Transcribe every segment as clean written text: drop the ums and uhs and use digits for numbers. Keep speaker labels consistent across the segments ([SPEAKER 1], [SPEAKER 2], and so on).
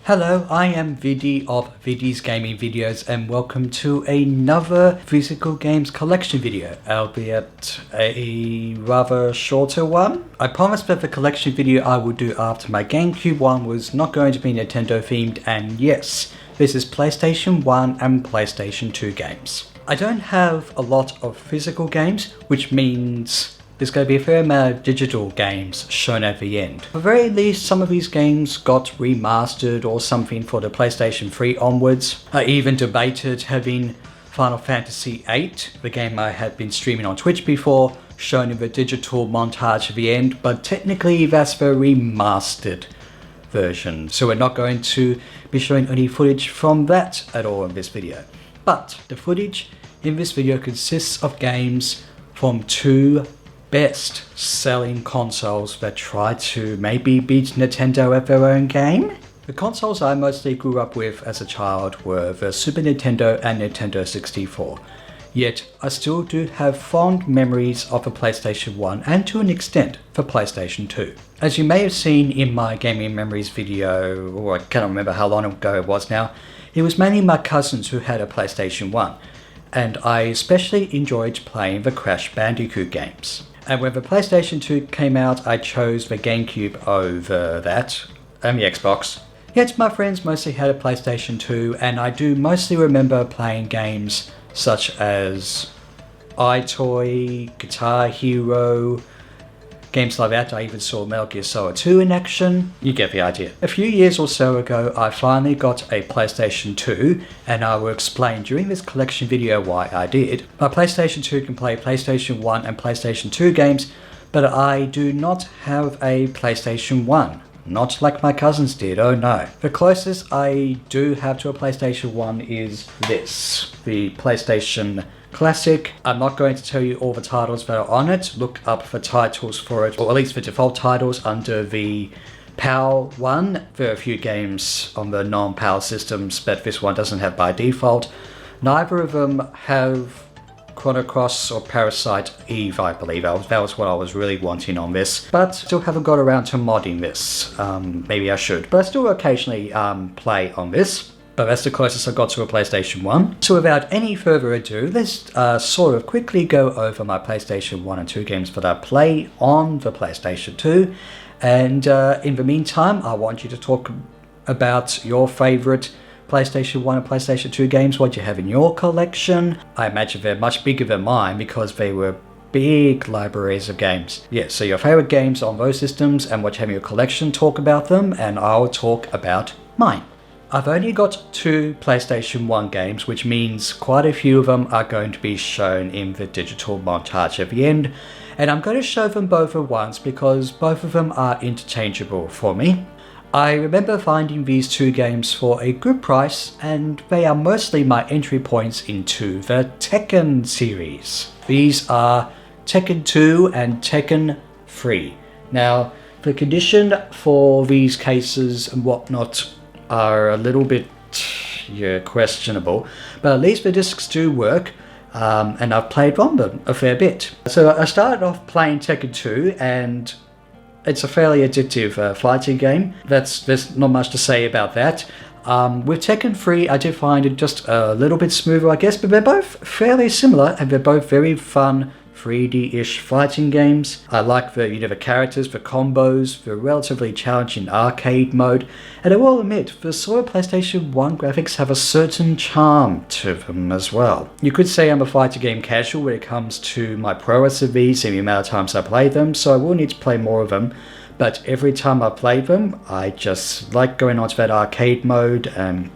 [SPEAKER 1] Hello, I am Viddy of Viddy's Gaming Videos and welcome to another physical games collection video, albeit a rather shorter one. I promised that the collection video I would do after my GameCube one was not going to be Nintendo themed, and yes, this is PlayStation 1 and PlayStation 2 games. I don't have a lot of physical games, which means there's going to be a fair amount of digital games shown at the end. At the very least, some of these games got remastered or something for the PlayStation 3 onwards. I even debated having Final Fantasy VIII, the game I had been streaming on Twitch before, shown in the digital montage at the end, but technically that's the remastered version, so we're not going to be showing any footage from that at all in this video. But the footage in this video consists of games from two best selling consoles that try to maybe beat Nintendo at their own game. The consoles I mostly grew up with as a child were the Super Nintendo and Nintendo 64, yet I still do have fond memories of the PlayStation 1 and to an extent the PlayStation 2. As you may have seen in my gaming memories video, or I cannot remember how long ago it was now, it was mainly my cousins who had a PlayStation 1, and I especially enjoyed playing the Crash Bandicoot games. And when the PlayStation 2 came out, I chose the GameCube over that, and the Xbox. Yet my friends mostly had a PlayStation 2, and I do mostly remember playing games such as iToy, Guitar Hero, games like that. I even saw Metal Gear Solid 2 in action. You get the idea. A few years or so ago, I finally got a PlayStation 2, and I will explain during this collection video why I did. My PlayStation 2 can play PlayStation 1 and PlayStation 2 games, but I do not have a PlayStation 1. Not like my cousins did, oh no. The closest I do have to a PlayStation 1 is this, the PlayStation Classic. I'm not going to tell you all the titles that are on it. Look up the titles for it, or at least the default titles under the PAL one. There are a few games on the non-PAL systems, but this one doesn't have by default. Neither of them have Chrono Cross or Parasite Eve, I believe. That was what I was really wanting on this, but still haven't got around to modding this. Maybe I should, but I still occasionally play on this. But that's the closest I got to a PlayStation 1. So without any further ado, let's sort of quickly go over my PlayStation 1 and 2 games that I play on the PlayStation 2. And in the meantime, I want you to talk about your favorite PlayStation 1 and PlayStation 2 games, what you have in your collection. I imagine they're much bigger than mine because they were big libraries of games. Yeah, so your favorite games on those systems and what you have in your collection, talk about them, and I'll talk about mine. I've only got 2 PlayStation 1 games, which means quite a few of them are going to be shown in the digital montage at the end, and I'm going to show them both at once because both of them are interchangeable for me. I remember finding these 2 games for a good price, and they are mostly my entry points into the Tekken series. These are Tekken 2 and Tekken 3. Now, the condition for these cases and whatnot are a little bit questionable, but at least the discs do work, and I've played on them a fair bit. So I started off playing Tekken 2, and it's a fairly addictive fighting game. There's not much to say about that. With Tekken 3, I did find it just a little bit smoother, I guess, but they're both fairly similar, and they're both very fun 3D-ish fighting games. I like the characters, the combos, the relatively challenging arcade mode, and I will admit, the sort of PlayStation 1 graphics have a certain charm to them as well. You could say I'm a fighting game casual when it comes to my prowess of these and the amount of times I play them, so I will need to play more of them, but every time I play them, I just like going onto that arcade mode and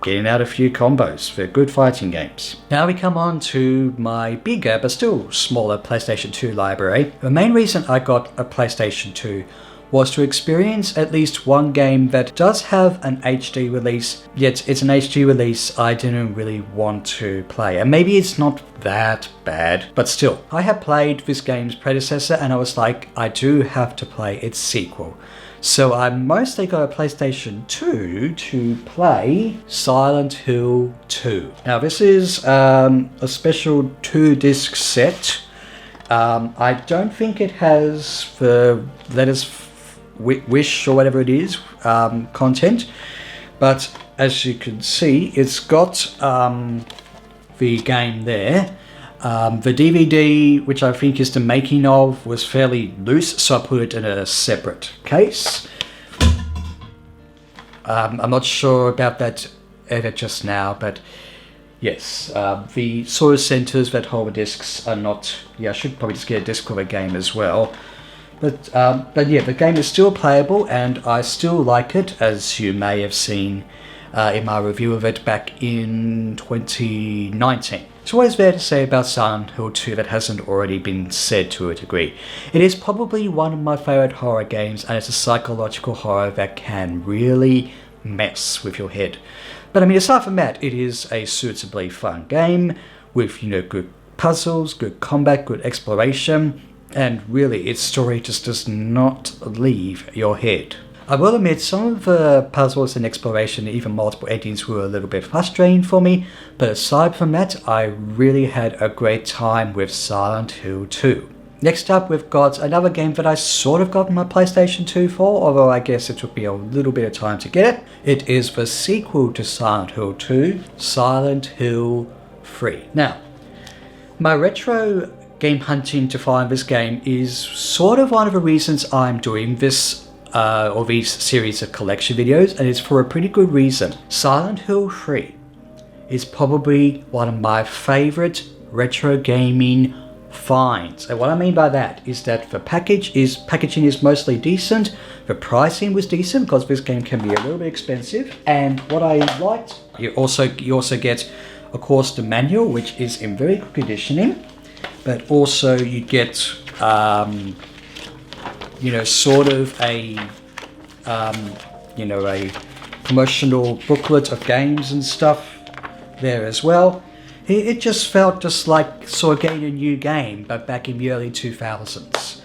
[SPEAKER 1] getting out a few combos. They're good fighting games. Now we come on to my bigger but still smaller PlayStation 2 library. The main reason I got a PlayStation 2 was to experience at least one game that does have an HD release, yet it's an HD release I didn't really want to play. And maybe it's not that bad, but still. I had played this game's predecessor and I was like, I do have to play its sequel. So I mostly got a PlayStation 2 to play Silent Hill 2. Now this is a special 2-disc set. I don't think it has the letters Wish or whatever it is content. But as you can see, it's got the game there. The DVD, which I think is the making of, was fairly loose, so I put it in a separate case. I'm not sure about that edit just now, but yes, the source centers that hold the discs are not... Yeah, I should probably just get a disc of a game as well. But yeah, the game is still playable, and I still like it, as you may have seen in my review of it back in 2019. So what is there to say about Silent Hill 2 that hasn't already been said to a degree? It is probably one of my favorite horror games, and it's a psychological horror that can really mess with your head. But I mean, aside from that, it is a suitably fun game with, good puzzles, good combat, good exploration, and really, its story just does not leave your head. I will admit, some of the puzzles and exploration, even multiple endings, were a little bit frustrating for me, but aside from that, I really had a great time with Silent Hill 2. Next up, we've got another game that I sort of got my PlayStation 2 for, although I guess it took me a little bit of time to get it. It is the sequel to Silent Hill 2, Silent Hill 3. Now, my retro game hunting to find this game is sort of one of the reasons I'm doing this or these series of collection videos, and it's for a pretty good reason. Silent Hill 3 is probably one of my favorite retro gaming finds. And what I mean by that is that the packaging is mostly decent, the pricing was decent because this game can be a little bit expensive, and what I liked, you also get, of course, the manual, which is in very good conditioning, but also you get sort of a promotional booklet of games and stuff there as well. It just felt just like sort of getting a new game, but back in the early 2000s.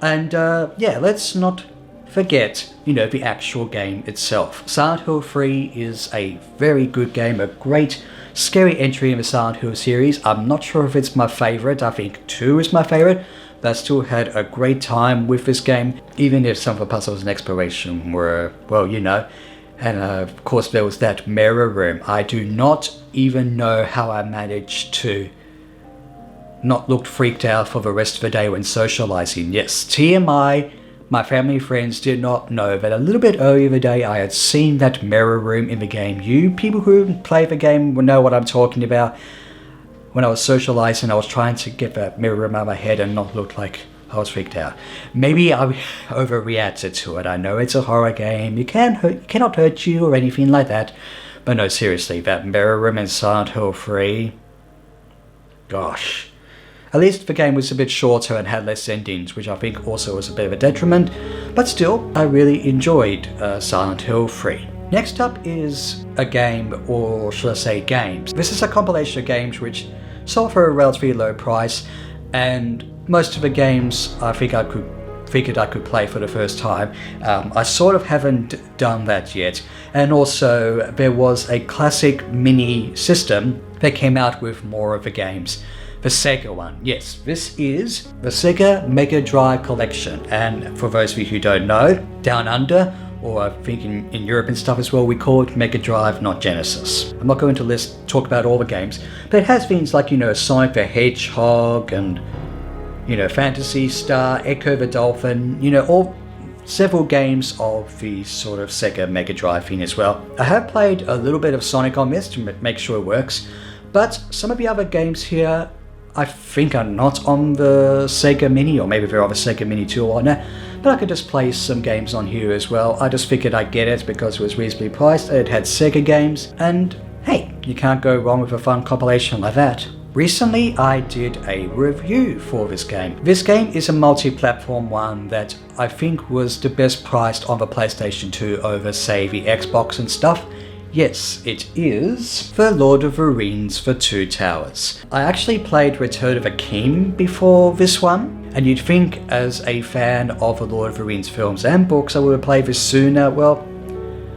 [SPEAKER 1] And let's not forget, the actual game itself. Silent Hill 3 is a very good game, a great scary entry in the Silent Hill series. I'm not sure if it's my favorite. I think 2 is my favorite, but I still had a great time with this game, even if some of the puzzles and exploration were, and of course there was that mirror room. I do not even know how I managed to not look freaked out for the rest of the day when socializing. Yes, TMI, my family and friends did not know that a little bit earlier in the day I had seen that mirror room in the game. You people who play the game will know what I'm talking about. When I was socializing, I was trying to get that mirror room out of my head and not look like I was freaked out. Maybe I overreacted to it. I know it's a horror game. It cannot hurt you or anything like that. But no, seriously, that mirror room in Silent Hill 3, gosh. At least the game was a bit shorter and had less endings, which I think also was a bit of a detriment. But still, I really enjoyed Silent Hill 3. Next up is a game, or should I say games. This is a compilation of games which sold for a relatively low price, and most of the games I figured I could play for the first time. I sort of haven't done that yet. And also there was a classic mini system that came out with more of the games. The Sega one. Yes, this is the Sega Mega Drive collection. And for those of you who don't know, Down Under, or I think in Europe and stuff as well, we call it Mega Drive, not Genesis. I'm not going to talk about all the games, but it has things like, Sonic the Hedgehog and, Phantasy Star, Echo the Dolphin, several games of the sort of Sega Mega Drive thing as well. I have played a little bit of Sonic on this to make sure it works, but some of the other games here I think are not on the Sega Mini, or maybe they're on the Sega Mini 2 or whatnot, but I could just play some games on here as well. I just figured I'd get it because it was reasonably priced, it had Sega games, and hey, you can't go wrong with a fun compilation like that. Recently, I did a review for this game. This game is a multi-platform one that I think was the best priced on the PlayStation 2 over, say, the Xbox and stuff. Yes, it is The Lord of the Rings: The Two Towers. I actually played Return of the King before this one, and you'd think as a fan of the Lord of the Rings films and books I would have played this sooner. Well,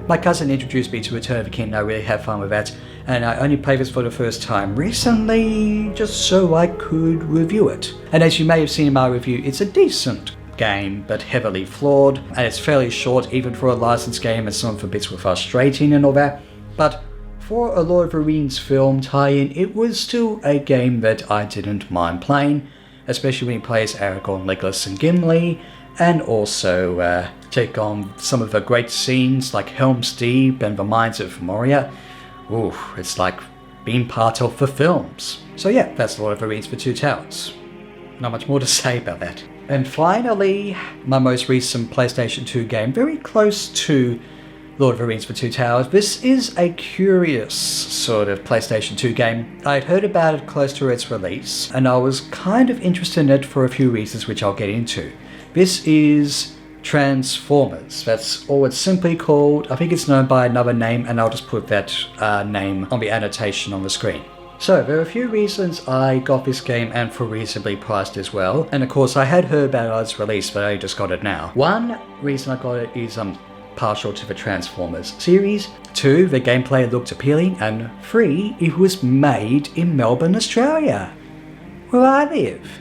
[SPEAKER 1] my cousin introduced me to Return of the King and I really had fun with that, and I only played this for the first time recently just so I could review it. And as you may have seen in my review, it's a decent game, but heavily flawed, and it's fairly short even for a licensed game, and some of the bits were frustrating and all that. But for a Lord of the Rings film tie-in, it was still a game that I didn't mind playing, especially when you play as Aragorn, Legolas and Gimli, and also take on some of the great scenes like Helm's Deep and the Mines of Moria. Ooh, it's like being part of the films. So yeah, that's Lord of the Rings: The Two Towers. Not much more to say about that. And finally, my most recent PlayStation 2 game, very close to Lord of the Rings: The Two Towers. This is a curious sort of PlayStation 2 game. I'd heard about it close to its release, and I was kind of interested in it for a few reasons which I'll get into. This is Transformers. That's all it's simply called. I think it's known by another name, and I'll just put that name on the annotation on the screen. So, there are a few reasons I got this game, and for reasonably priced as well. And of course, I had heard about it at its release, but I just got it now. One reason I got it is partial to the Transformers series. 2, the gameplay looked appealing. And 3, it was made in Melbourne, Australia, where I live.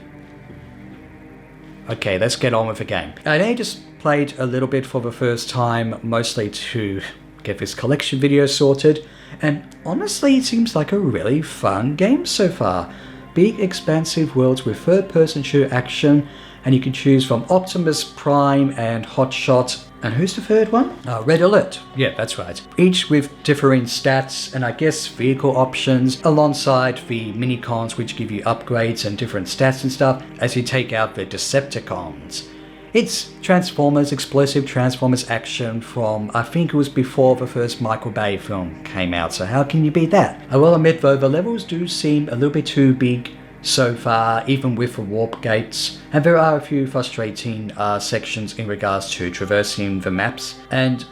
[SPEAKER 1] Okay, let's get on with the game. I only just played a little bit for the first time, mostly to get this collection video sorted, and honestly it seems like a really fun game so far. Big expansive worlds with third-person shooter action, and you can choose from Optimus Prime and Hotshot, and who's the third one? Red Alert. Yeah, that's right. Each with differing stats and I guess vehicle options alongside the mini-cons which give you upgrades and different stats and stuff as you take out the Decepticons. It's Transformers, explosive Transformers action from, I think it was before the first Michael Bay film came out, so how can you beat that? I will admit though, the levels do seem a little bit too big so far, even with the warp gates, and there are a few frustrating sections in regards to traversing the maps, and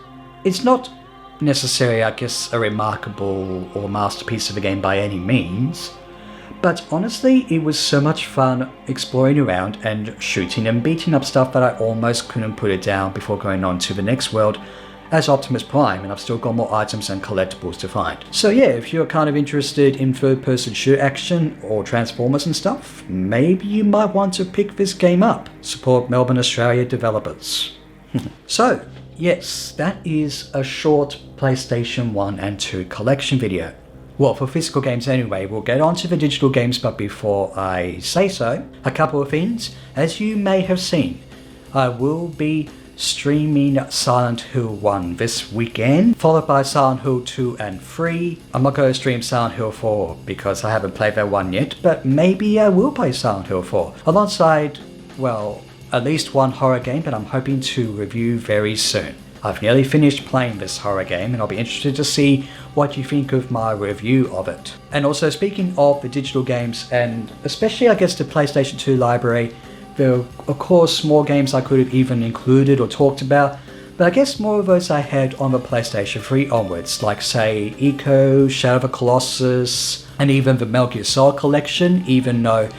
[SPEAKER 1] it's not necessarily, I guess, a remarkable or masterpiece of a game by any means, but honestly it was so much fun exploring around and shooting and beating up stuff that I almost couldn't put it down before going on to the next world as Optimus Prime, and I've still got more items and collectibles to find. So yeah, if you're kind of interested in third-person shooter action or Transformers and stuff, maybe you might want to pick this game up. Support Melbourne, Australia developers. So, yes, that is a short PlayStation 1 and 2 collection video. Well, for physical games anyway. We'll get on to the digital games, but before I say so, a couple of things. As you may have seen, I will be streaming Silent Hill 1 this weekend, followed by Silent Hill 2 and 3. I'm not going to stream Silent Hill 4 because I haven't played that one yet, but maybe I will play Silent Hill 4 alongside, well, at least one horror game that I'm hoping to review very soon. I've nearly finished playing this horror game, and I'll be interested to see what you think of my review of it. And also, speaking of the digital games, and especially I guess the PlayStation 2 library, there are of course more games I could have even included or talked about, but I guess more of those I had on the PlayStation 3 onwards, like say Eco, Shadow of the Colossus, and even the Metal Gear Solid collection, even though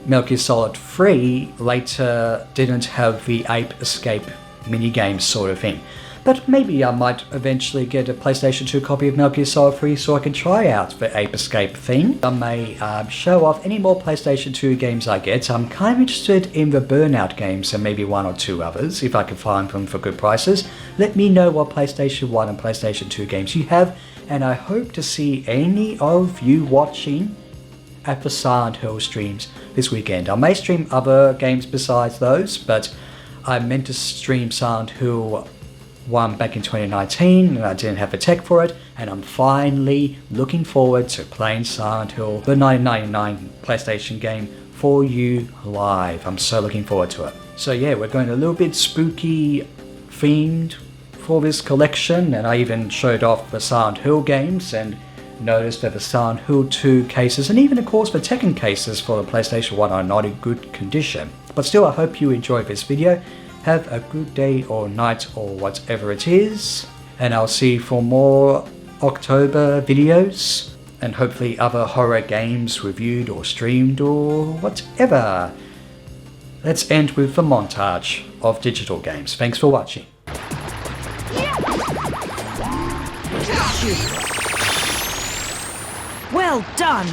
[SPEAKER 1] Metal Gear Solid 3 later didn't have the Ape Escape minigame sort of thing. But maybe I might eventually get a PlayStation 2 copy of Metal Gear Solid 3 so I can try out the Ape Escape thing. I may show off any more PlayStation 2 games I get. I'm kind of interested in the Burnout games and maybe one or two others, if I can find them for good prices. Let me know what PlayStation 1 and PlayStation 2 games you have, and I hope to see any of you watching at the Silent Hill streams this weekend. I may stream other games besides those, but I meant to stream Silent Hill 1 back in 2019 and I didn't have the tech for it, and I'm finally looking forward to playing Silent Hill, the 1999 PlayStation game, for you live. I'm so looking forward to it. So yeah, we're going a little bit spooky themed for this collection, and I even showed off the Silent Hill games and noticed that the Silent Hill 2 cases, and even of course the Tekken cases for the PlayStation 1 are not in good condition. But still, I hope you enjoyed this video. Have a good day or night or whatever it is, and I'll see you for more October videos and hopefully other horror games reviewed or streamed or whatever. Let's end with the montage of digital games. Thanks for watching.
[SPEAKER 2] Well done!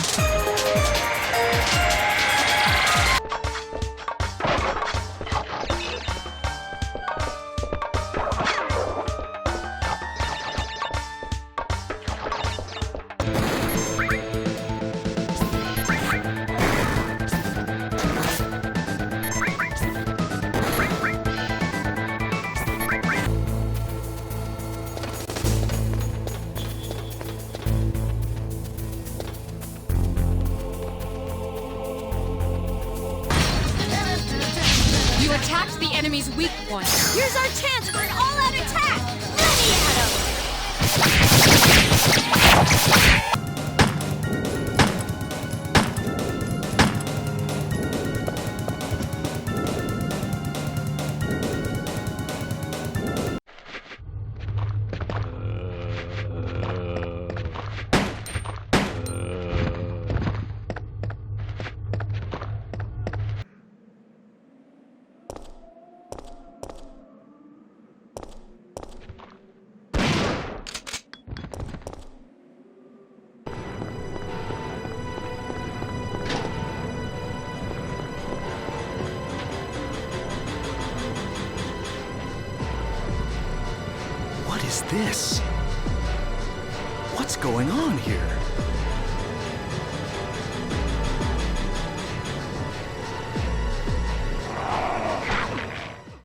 [SPEAKER 2] enemy's weak point. Here's our chance for an all-out attack! Ready at him!
[SPEAKER 3] What is this? What's going on here?